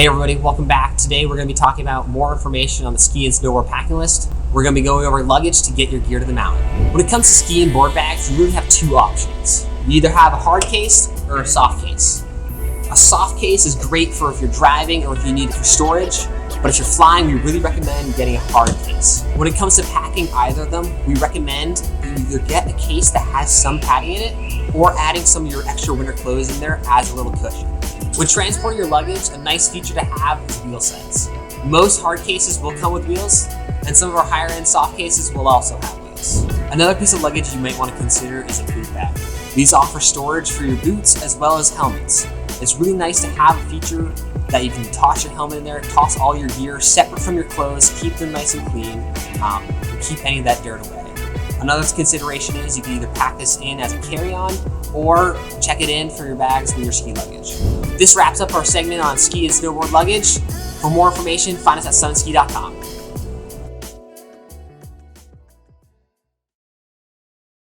Hey everybody, welcome back. Today we're going to be talking about more information on the ski and snowboard packing list. We're going to be going over luggage to get your gear to the mountain. When it comes to ski and board bags, you really have two options. You either have a hard case or a soft case. A soft case is great for if you're driving or if you need it for storage, but if you're flying, we really recommend getting a hard case. When it comes to packing either of them, we recommend you either get a case that has some padding in it or adding some of your extra winter clothes in there as a little cushion. When transporting your luggage, a nice feature to have is wheel sets. Most hard cases will come with wheels, and some of our higher end soft cases will also have wheels. Another piece of luggage you might want to consider is a boot bag. These offer storage for your boots as well as helmets. It's really nice to have a feature that you can toss your helmet in there, toss all your gear separate from your clothes, keep them nice and clean, and keep any of that dirt away. Another consideration is you can either pack this in as a carry-on or check it in for your bags with your ski luggage. This wraps up our segment on ski and snowboard luggage. For more information, find us at sunski.com.